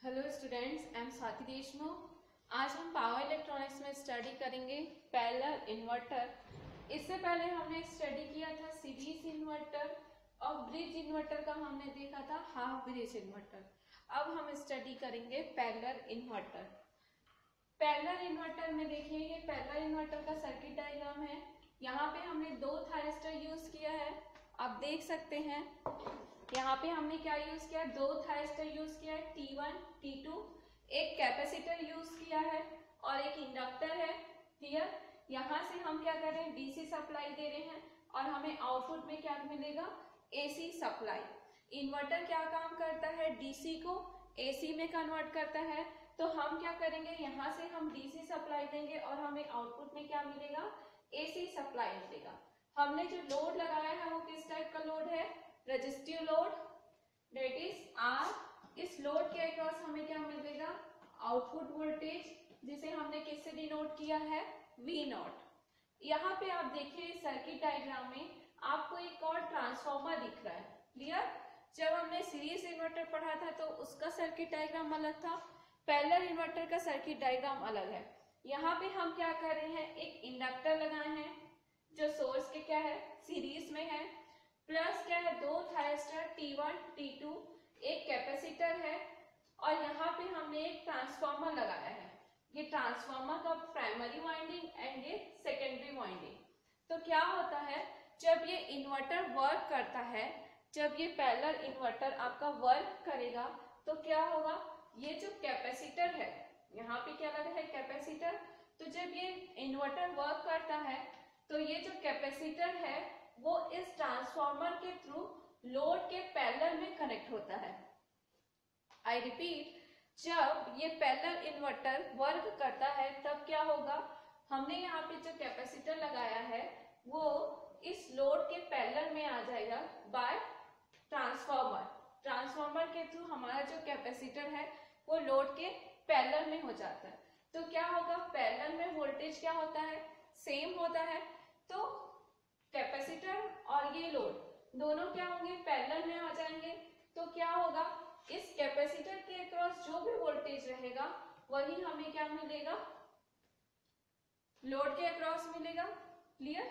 Hello students, I am Swati Deshmukh. आज हम power electronics में स्टडी करेंगे पैरेलल इन्वर्टर। इससे पहले हमने स्टडी किया था सीरीज इन्वर्टर और ब्रिज इन्वर्टर का हमने देखा था हाफ ब्रिज इन्वर्टर। अब हम स्टडी करेंगे पैरेलल इन्वर्टर। पैरेलल इन्वर्टर में देखिए, ये पैरेलल इन्वर्टर का सर्किट डायग्राम है। यहाँ पे हमने दो थायरिस्टर यूज किया है, आप देख सकते हैं। यहाँ पे हमने क्या यूज किया, दो थायरिस्टर यूज किया है, T1 T2, एक कैपेसिटर यूज किया है और एक इंडक्टर है। क्लियर। यहाँ से हम क्या कर रहे हैं, डीसी सप्लाई दे रहे हैं और हमें आउटपुट में क्या मिलेगा, एसी सप्लाई। इन्वर्टर क्या काम करता है, डीसी को एसी में कन्वर्ट करता है। तो हम क्या करेंगे, यहाँ से हम डीसी सप्लाई देंगे और हमें आउटपुट में क्या मिलेगा, एसी सप्लाई मिलेगा। हमने जो लोड लगाया है वो किस टाइप का लोड है, resistive load, that is R. इस लोड के अक्रॉस हमें क्या मिलेगा, आउटपुट वोल्टेज, जिसे हमने किससे डिनोट किया है, वी नॉट। यहाँ पे आप देखिए सर्किट डायग्राम में आपको एक और ट्रांसफॉर्मर दिख रहा है। क्लियर। जब हमने सीरीज इन्वर्टर पढ़ा था तो उसका सर्किट डायग्राम अलग था, पैरेलल इन्वर्टर का सर्किट डायग्राम अलग है। यहाँ पे हम क्या कर रहे हैं, एक इंडक्टर लगाए हैं जो सोर्स के क्या है, सीरीज में है, प्लस क्या है, दो थायरिस्टर T1 T2, एक कैपेसिटर है और यहाँ पे हमने एक ट्रांसफार्मर लगाया है। ये ट्रांसफार्मर का प्राइमरी वाइंडिंग एंड ये सेकेंडरी वाइंडिंग। तो क्या होता है, जब ये इन्वर्टर वर्क करता है, जब ये पैरेलल इन्वर्टर आपका वर्क करेगा तो क्या होगा, ये जो कैपेसिटर है, यहाँ पे क्या लगा है, कैपेसिटर। तो जब ये इन्वर्टर वर्क करता है तो ये जो कैपेसिटर है वो इस ट्रांसफार्मर के थ्रू लोड के पैरेलल में कनेक्ट होता है। आई रिपीट, जब ये पैरेलल इन्वर्टर वर्क करता है तब क्या होगा, हमने यहाँ पे जो कैपेसिटर लगाया है वो इस लोड के पैरेलल में आ जाएगा बाय ट्रांसफार्मर। ट्रांसफार्मर के थ्रू हमारा जो कैपेसिटर है वो लोड के पैरेलल में हो जाता है। तो क्या होगा, पैरेलल में वोल्टेज क्या होता है, सेम होता है। तो कैपेसिटर और ये लोड दोनों क्या होंगे, पैरेलल में आ जाएंगे। तो क्या होगा, इस कैपेसिटर के अक्रॉस जो भी वोल्टेज रहेगा वही हमें क्या मिलेगा, लोड के अक्रॉस मिलेगा। क्लियर।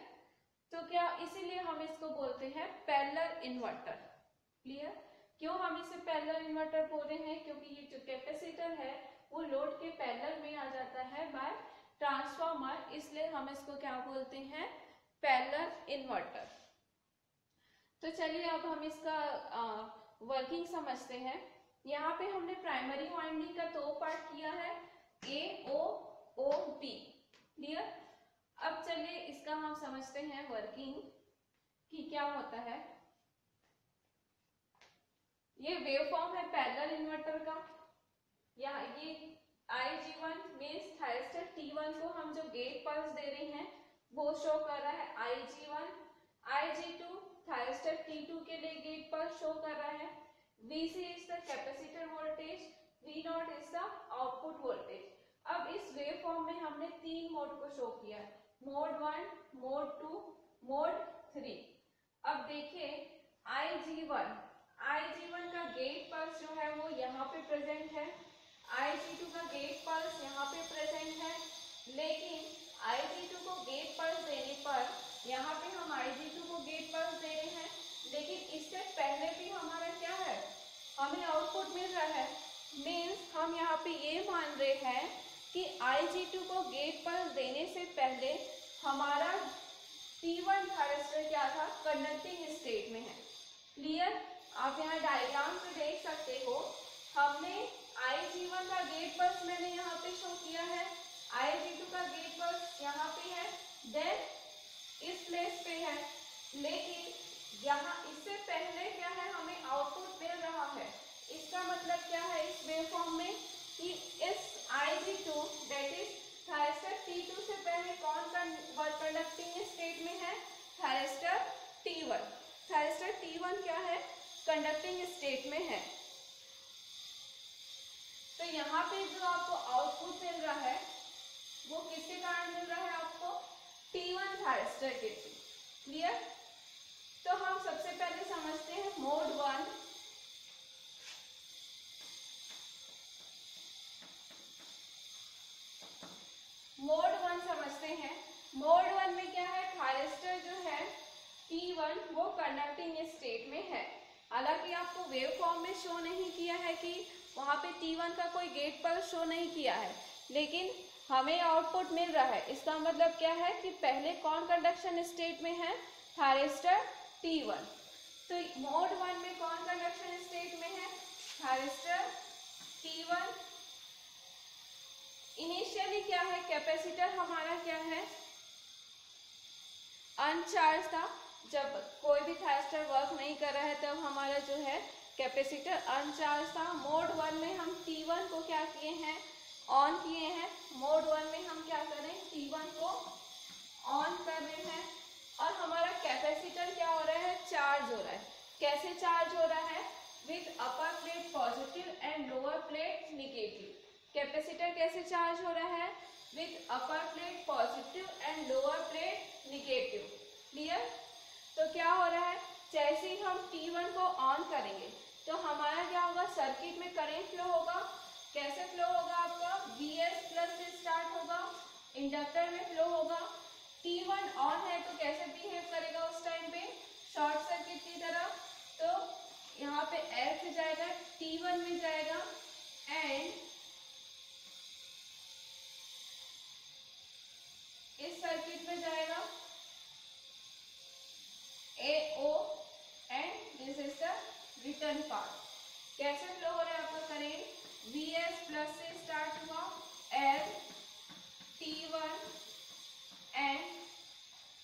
तो क्या, इसीलिए हम इसको बोलते हैं पैरेलल इन्वर्टर। क्लियर। क्यों हम इसे पैरेलल इन्वर्टर बोल रहे हैं, क्योंकि ये जो कैपेसिटर है वो लोड के पैरेलल में आ जाता है बाय ट्रांसफार्मर, इसलिए हम इसको क्या बोलते हैं, पैरेलल इन्वर्टर। तो चलिए अब हम इसका वर्किंग समझते हैं। यहाँ पे हमने प्राइमरी वाइंडिंग का दो पार्ट किया है, ए ओ ओ बी। क्लियर। अब चलिए इसका हम समझते हैं वर्किंग कि क्या होता है। ये वेवफॉर्म है पैरेलल इन्वर्टर का। यहाँ ये IG1 मीन्स थायरिस्टर T1 को हम जो गेट पल्स दे रहे हैं वो शो कर रहा है IG1, IG2 थायरिस्टर T2 के लिए गेट पल्स शो कर रहा है। Vc is the capacitor voltage, V0 is the output voltage. अब इस वेवफॉर्म में हमने तीन मोड को शो किया है, मोड 1, मोड 2, मोड 3। अब देखिए IG1 का गेट पल्स जो है वो यहाँ पे प्रेजेंट है, IG2 का गेट पल्स यहाँ पे प्रेजेंट है। लेकिन IG2 को गेट पल्स देने पर, यहाँ पे हम IG2 को गेट पल्स दे रहे हैं, लेकिन इससे पहले भी हमारा क्या है, हमें आउटपुट मिल रहा है। मीन्स हम यहाँ पे ये मान रहे हैं कि IG2 को गेट पल्स देने से पहले हमारा T1 थायरिस्टर क्या था, कंडक्टिंग स्टेट में है। क्लियर। आप यहाँ डायग्राम से देख सकते हो, हमने IG1 का गेट पल्स मैंने यहाँ पे शो किया है, IG2 का गेट पल्स यहाँ पे है, देन इस प्लेस पे है। लेकिन यहाँ इससे पहले क्या है, हमें आउटपुट मिल रहा है। इसका मतलब क्या है इस वेवफॉर्म में, कि इस IG2 that is thyristor T2 से पहले कौन कंडक्टिंग स्टेट में है, थायरिस्टर T1। थायरिस्टर T1 क्या है, कंडक्टिंग स्टेट में है। तो यहाँ पे जो आपको आउटपुट मिल रहा है वो किसके कारण मिल रहा है, आपको T1 थायरिस्टर के थ्रू। क्लियर। तो हम सबसे पहले समझते हैं मोड 1। हालांकि आपको वेव फॉर्म में शो नहीं किया है कि वहाँ पे T1 का कोई गेट पर शो नहीं किया है, लेकिन हमें आउटपुट मिल रहा है। इसका मतलब क्या है कि पहले कौन कंडक्शन स्टेट में है, थायरिस्टर T1। तो मोड 1 में कौन कंडक्शन स्टेट में है, थायरिस्टर T1। इनिशियली क्या है, कैपेसिटर हमारा क्या है, अनचार्ज था। जब कोई भी थायरिस्टर वर्क नहीं कर रहा है तब हमारा जो है कैपेसिटर अनचार्ज था। मोड 1 में हम T1 को क्या किए हैं, ऑन किए हैं। मोड 1 में हम क्या करें, T1 को ऑन कर रहे हैं और हमारा कैपेसिटर क्या हो रहा है, चार्ज हो रहा है। कैसे चार्ज हो रहा है, with upper plate positive and lower plate negative. Capacitor कैसे चार्ज हो रहा है, with upper plate positive and lower plate negative. Clear. तो क्या हो रहा है, जैसे ही हम T1 को ऑन करेंगे तो हमारा क्या होगा, सर्किट में करंट फ्लो होगा। कैसे फ्लो होगा, आपका Vs प्लस से स्टार्ट होगा, इंडक्टर में फ्लो होगा। T1 ऑन है तो कैसे बिहेव करेगा उस टाइम पे, शॉर्ट सर्किट की तरह। तो यहाँ पे F से जाएगा, T1 में जाएगा एंड इस सर्किट में जाएगा AO and this is the return part. कैसे फ्लो हो रहा है आपका करेंट, Vs प्लस से स्टार्ट हुआ, L T1 एंड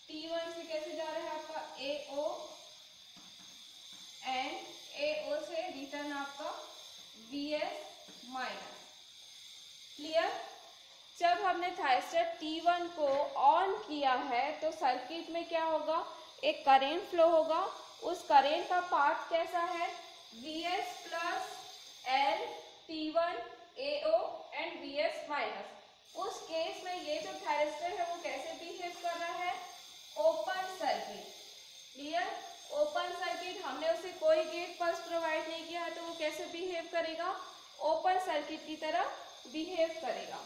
T1 से कैसे जा रहा है आपका AO एंड AO से रिटर्न आपका Vs माइनस। क्लियर। जब हमने थायरिस्टर T1 को ऑन किया है तो सर्किट में क्या होगा, एक करेंट फ्लो होगा। उस करेंट का पाथ कैसा है, Vs plus L T1 AO and Vs minus. उस केस में ये जो थायरिस्टर है वो कैसे बिहेव कर रहा है, open circuit. Clear. Open circuit, हमने उसे कोई गेट पल्स प्रोवाइड नहीं किया है तो वो कैसे बिहेव करेगा, ओपन सर्किट की तरह बिहेव करेगा।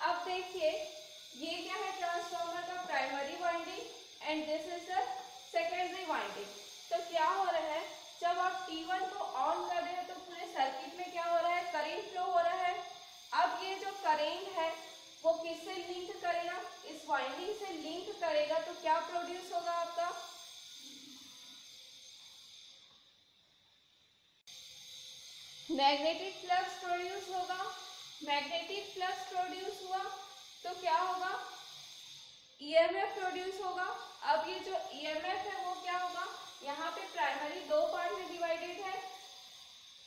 अब देखिए ये क्या है, ट्रांसफार्मर का primary winding and this is the secondary winding. तो क्या हो रहा है, जब आप T1 को ऑन कर रहे हो तो पूरे सर्किट में क्या हो रहा है, करेंट फ्लो हो रहा है। अब ये जो करेंट है वो किससे लिंक करेगा, इस वाइंडिंग से लिंक करेगा। तो क्या प्रोड्यूस होगा आपका, मैग्नेटिक फ्लक्स प्रोड्यूस होगा। मैग्नेटिक फ्लक्स प्रोड्यूस हुआ तो क्या होगा, EMF प्रोड्यूस होगा। अब ये जो EMF है वो क्या होगा, यहाँ पे प्राइमरी दो पार्ट में डिवाइडेड है,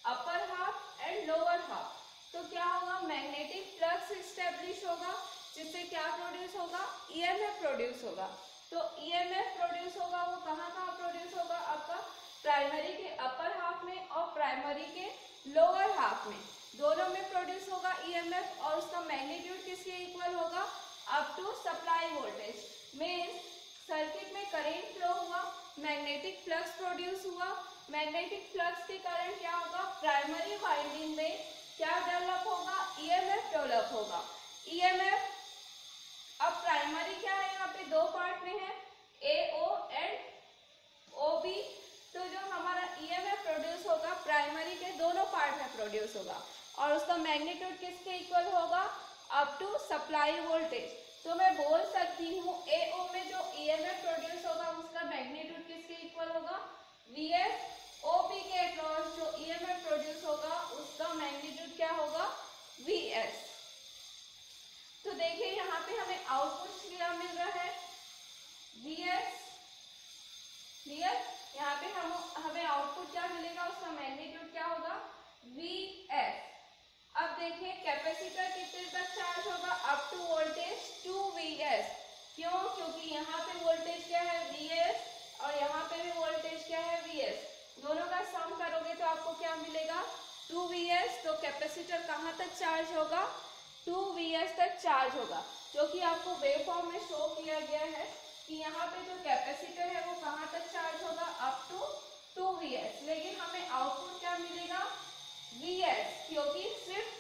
upper half and lower half. तो क्या होगा, मैग्नेटिक फ्लक्स एस्टेब्लिश होगा जिससे क्या प्रोड्यूस होगा, EMF प्रोड्यूस होगा। तो EMF प्रोड्यूस होगा वो कहाँ कहाँ प्रोड्यूस होगा, आपका प्राइमरी के अपर हाफ में और प्राइमरी के लोअर हाफ में, दोनों में प्रोड्यूस होगा EMF। और उसका मैग्नीट्यूड किसके इक्वल होगा, up to supply voltage. Means circuit में करंट फ्लो हुआ, मैग्नेटिक फ्लक्स प्रोड्यूस हुआ। मैग्नेटिक फ्लक्स के कारण क्या होगा, प्राइमरी वाइंडिंग में क्या डेवलप होगा, EMF डेवलप होगा। EMF, अब प्राइमरी क्या है, यहाँ पे दो पार्ट में है, AO एंड OB। तो जो हमारा EMF प्रोड्यूस होगा प्राइमरी के दोनों पार्ट में प्रोड्यूस होगा और उसका मैग्नीट्यूड किसके इक्वल होगा, अप टू सप्लाई वोल्टेज। तो मैं बोल सकती हूँ AO में जो EMF प्रोड्यूस होगा उसका मैग्नीट्यूड किसके इक्वल होगा, Vs। OB के अक्रॉस जो EMF प्रोड्यूस होगा उसका मैग्नीट्यूड क्या होगा, Vs। तो देखिए यहाँ पे हमें आउटपुट क्या मिल रहा है, Vs। क्लियर। यहाँ पे हमें आउटपुट क्या मिलेगा, उसका मैग्नीट्यूड क्या होगा, Vs। अब देखिए कैपेसिटर कितने तक चार्ज होगा, अप टू वोल्टेज 2Vs। क्यों, क्योंकि यहाँ पे वोल्टेज क्या है, Vs और यहाँ पे भी वोल्टेज क्या है, Vs। दोनों का सम करोगे तो आपको क्या मिलेगा, 2Vs। तो कैपेसिटर कहाँ तक चार्ज होगा, 2Vs तक चार्ज होगा, जो कि आपको वेव फॉर्म में शो किया गया है कि यहाँ पे जो कैपेसिटर है वो कहाँ तक चार्ज होगा, अप टू 2Vs। लेकिन हमें आउटपुट क्या मिलेगा, Vs, क्योंकि सिर्फ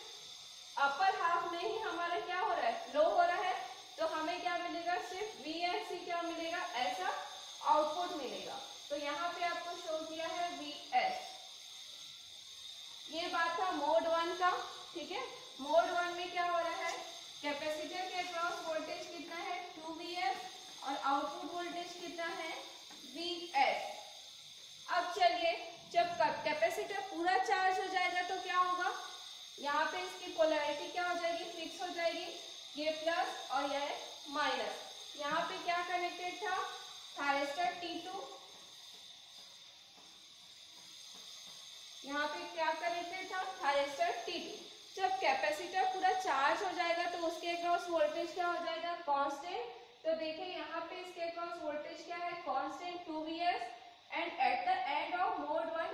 अपर हाफ में ही हमारा क्या हो रहा है, फ्लो हो रहा है। तो हमें क्या मिलेगा, सिर्फ Vs ही क्या मिलेगा, ऐसा आउटपुट मिलेगा। तो यहाँ पे आपको शो किया है Vs। मोड 1 में क्या हो रहा है, कैपेसिटर के अक्रॉस वोल्टेज कितना है 2Vs और आउटपुट वोल्टेज कितना है Vs। अब चलिए जब कैपेसिटर पूरा चार्ज हो जाएगा तो क्या होगा, यहाँ पे इसकी पोलैरिटी क्या हो जाएगी, फिक्स हो जाएगी, ये प्लस और यह माइनस। यहाँ पे क्या कनेक्टेड था, थायरिस्टर T2, यहाँ पे क्या कनेक्टेड था, थायरिस्टर T2। जब कैपेसिटर पूरा चार्ज हो जाएगा तो उसके अक्रॉस वोल्टेज क्या हो जाएगा, कांस्टेंट। तो देखिए यहाँ पे इसके अक्रॉस वोल्टेज क्या है, constant 2Vs and at the end of mode 1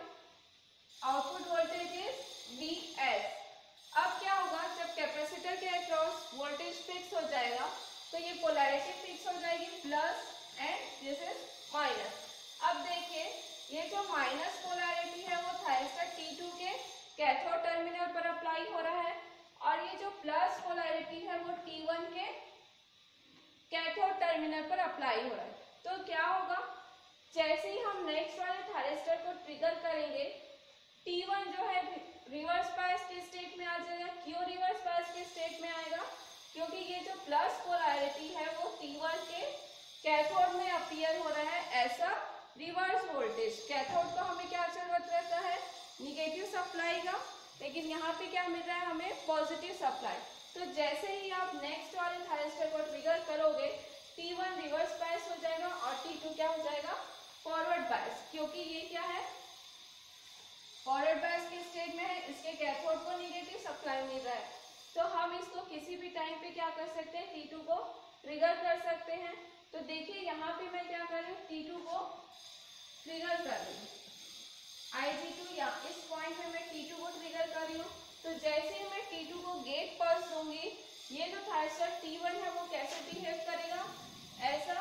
output voltage is Vs। अब क्या होगा, जब कैपेसिटर के अक्रॉस वोल्टेज फिक्स हो जाएगा तो ये पोलैरिटी फिक्स हो जाएगी, plus and this is minus. अब देखिए ये जो माइनस पोलैरिटी है वो थायरिस्टर T2 के कैथोड टर्मिनल पर अप्लाई हो रहा है और ये जो प्लस पोलैरिटी है वो T1 के कैथोड टर्मिनल पर अप्लाई हो रहा है। तो क्या होगा, जैसे ही हम नेक्स्ट वाले थायरिस्टर को ट्रिगर करेंगे T1 जो है रिवर्स बायस के स्टेट में आ जाएगा। क्यों रिवर्स बायस के स्टेट में आएगा, क्योंकि ये जो प्लस पोलैरिटी है वो T1 के कैथोड में अपीयर हो रहा है ऐसा रिवर्स वोल्टेज। कैथोड को हमें क्या जरूरत रहता है, निगेटिव सप्लाई का, लेकिन यहाँ पे क्या मिल रहा है हमें, पॉजिटिव सप्लाई। तो जैसे ही आप नेक्स्ट वाले थायरिस्टर को ट्रिगर करोगे T1 रिवर्स बायस हो जाएगा और T2 क्या हो जाएगा, फॉरवर्ड बायस, क्योंकि ये क्या है, फॉरवर्ड बायस के स्टेट में है, इसके कैथोड को निगेटिव सप्लाई मिल रहा है। तो हम इसको किसी भी टाइम पे क्या कर सकते हैं, T2 को ट्रिगर कर सकते हैं। तो देखिए यहाँ पे मैं क्या कर रही हूँ, T2 को ट्रिगर कर रही हूँ, Ig2 या इस पॉइंट में मैं T2 को ट्रिगर कर रही हूँ। तो जैसे ही मैं T2 को गेट पल्स दूंगी, ये जो थायरिस्टर T1 है वो कैसे बिहेव करेगा, ऐसा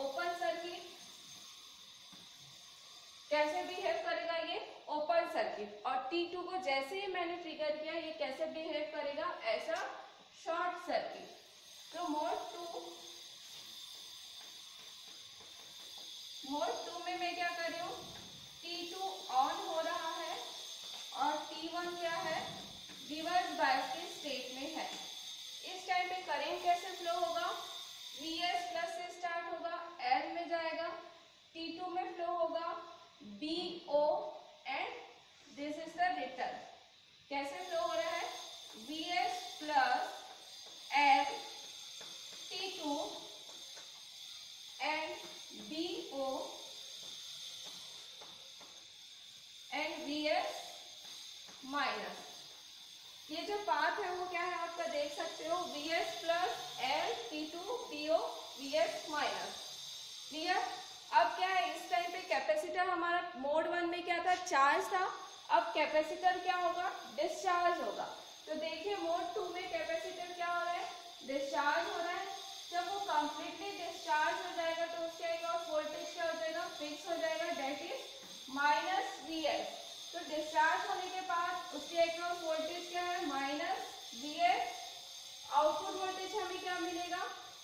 ओपन सर्किट, कैसे बिहेव करेगा, ये ओपन सर्किट। और T2 को जैसे ही मैंने ट्रिगर किया ये कैसे बिहेव करेगा, ऐसा शॉर्ट सर्किट। तो मोड 2 में मैं क्या कर रही हूँ, T2 ऑन हो रहा है और T1 क्या है, रिवर्स बायस के स्टेट में है। इस टाइम पे करंट कैसे फ्लो होगा, Vs प्लस से स्टार्ट होगा, L में जाएगा, T2 में फ्लो होगा BO and this is the return. कैसे फ्लो हो रहा है, Vs plus L T2 and BO and Vs minus. ये जो पाथ है वो क्या है आपका, देख सकते हो, Vs plus L T2 BO Vs minus. Clear. अब क्या है, इस टाइम पे कैपेसिटर हमारा मोड 1 में क्या था, चार्ज था, अब कैपेसिटर क्या होगा, डिस्चार्ज होगा। तो देखिए मोड 2 में कैपेसिटर क्या हो रहा है, डिस्चार्ज हो रहा है। जब वो कंप्लीटली डिस्चार्ज हो जाएगा तो उसके अक्रॉस वोल्टेज क्या हो जाएगा, फिक्स हो जाएगा, दैट इज माइनस Vs। तो डिस्चार्ज होने के बाद उसके अक्रॉस वोल्टेज क्या है, माइनस Vs। आउटपुट वोल्टेज हमें क्या मिलेगा,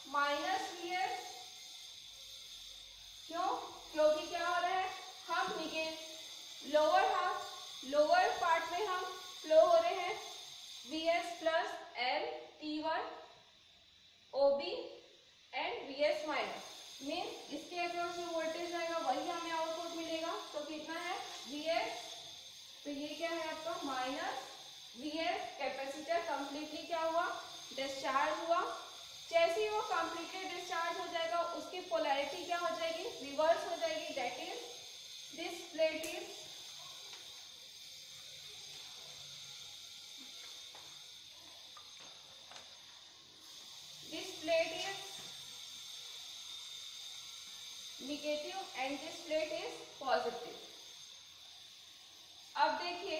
माइनस Vs। क्यों, क्योंकि क्या हो रहा है, हम लोअर पार्ट में हम फ्लो हो रहे हैं, Vs plus L T1 OB and Vs minus, means इसके अक्रॉस जो वोल्टेज आएगा वही हमें आउटपुट मिलेगा। तो कितना है Vs, तो ये क्या है आपका माइनस Vs। कैपेसिटर कंप्लीटली क्या हुआ, डिस्चार्ज हुआ। जैसे ही वो कंप्लीटली डिस्चार्ज हो जाएगा उसकी पोलैरिटी क्या हो जाएगी, रिवर्स हो जाएगी, that is this plate is negative and this plate is positive. अब देखिए,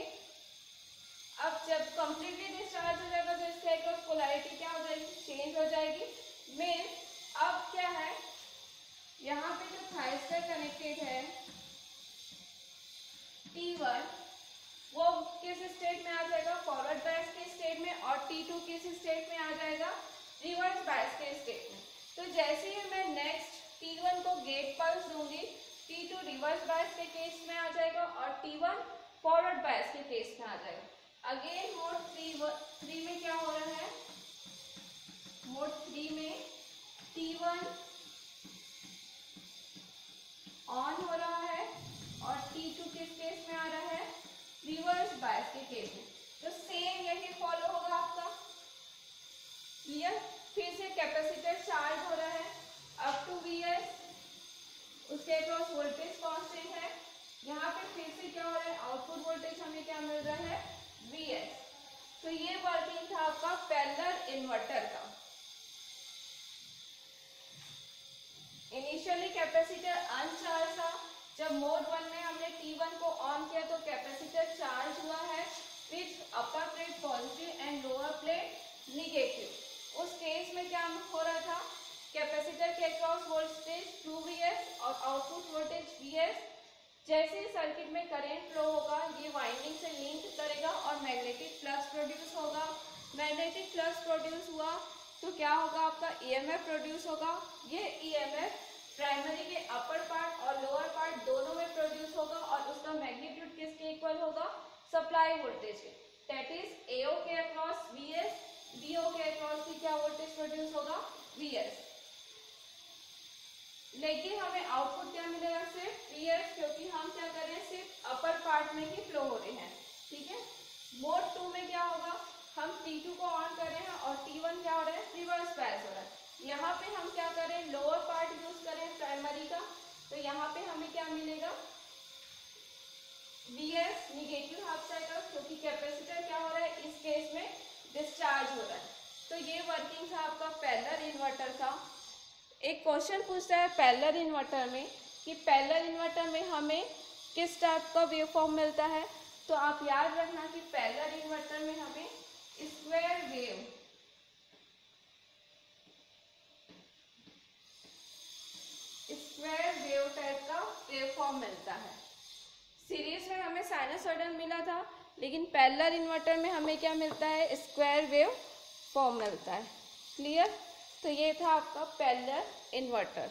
अब जब कंप्लीटली डिस्चार्ज हो जाएगा तो इसके अक्रॉस पोलैरिटी क्या हो जाएगी, चेंज हो जाएगी। मीन अब क्या है, यहाँ पे जो थायरिस्टर कनेक्टेड है T1 वो किस स्टेट में आ जाएगा, फॉरवर्ड बायस के स्टेट में, और T2 किस स्टेट में आ जाएगा, रिवर्स बायस के स्टेट में। तो जैसे ही मैं नेक्स्ट T1 को गेट पल्स दूंगी, T2 रिवर्स बायस के केस में आ जाएगा और T1 फॉरवर्ड बायस के केस में आ जाएगा। अगेन मोड 3 में क्या हो रहा है, मोड 3 में T1 ऑन हो रहा है और T2 किस केस में आ रहा है, रिवर्स बायस के केस में। तो सेम यही फॉलो होगा आपका, क्लियर। फिर से कैपेसिटर चार्ज हो रहा है अप टू Vs, उसके अक्रॉस वोल्टेज कांस्टेंट है। यहाँ पे फिर से क्या हो रहा है, आउटपुट वोल्टेज हमें क्या मिल रहा है, Vs। तो ये वर्किंग था आपका पैरेलल इन्वर्टर का। इनिशियली कैपेसिटर अनचार्ज था, जब मोड 1 में हमने T1 को ऑन किया तो कैपेसिटर चार्ज हुआ है with upper plate positive and lower plate negative. उस केस में क्या हो रहा था, कैपेसिटर के अक्रॉस वोल्टेज 2Vs और आउटपुट वोल्टेज Vs। जैसे सर्किट में करंट फ्लो होगा ये वाइंडिंग से लिंक करेगा और मैग्नेटिक फ्लक्स प्रोड्यूस होगा। मैग्नेटिक फ्लक्स प्रोड्यूस हुआ तो क्या होगा, आपका ईएमएफ प्रोड्यूस होगा। ये ईएमएफ प्राइमरी के अपर पार्ट और लोअर पार्ट दोनों में प्रोड्यूस होगा और उसका मैग्नीट्यूड किसके इक्वल होगा, सप्लाई वोल्टेज के, दैट इज एओ के अक्रॉस Vs, बीओ के अक्रॉस भी क्या वोल्टेज प्रोड्यूस होगा, Vs। लेकिन हमें आउटपुट क्या मिलेगा, सिर्फ Vs, क्योंकि हम क्या कर रहे हैं, सिर्फ अपर पार्ट में ही फ्लो हो रहे हैं, ठीक है। मोड 2 में क्या होगा, हम T2 को ऑन कर रहे हैं और T1 क्या हो रहा है, रिवर्स बायस हो रहा है। यहाँ पे हम क्या करें, लोअर पार्ट यूज करें प्राइमरी का, तो यहाँ पे हमें क्या मिलेगा, Vs निगेटिव हाफ साइकिल, क्योंकि कैपेसिटर क्या हो रहा है, इस केस में डिस्चार्ज हो रहा है। तो ये वर्किंग था आपका पैरेलल इन्वर्टर का। एक क्वेश्चन पूछता है पैरेलल इन्वर्टर में कि पैरेलल इन्वर्टर में हमें किस टाइप का वेवफॉर्म मिलता है। तो आप याद रखना कि पैरेलल इन्वर्टर में हमें स्क्वायर वेव टाइप का वेवफॉर्म मिलता है। सीरीज में हमें साइनसॉइडल मिला था, लेकिन पैरेलल इन्वर्टर में हमें क्या मिलता है, स्क्वायर वेव फॉर्म मिलता है, क्लियर। तो ये था आपका पैरेलल इन्वर्टर।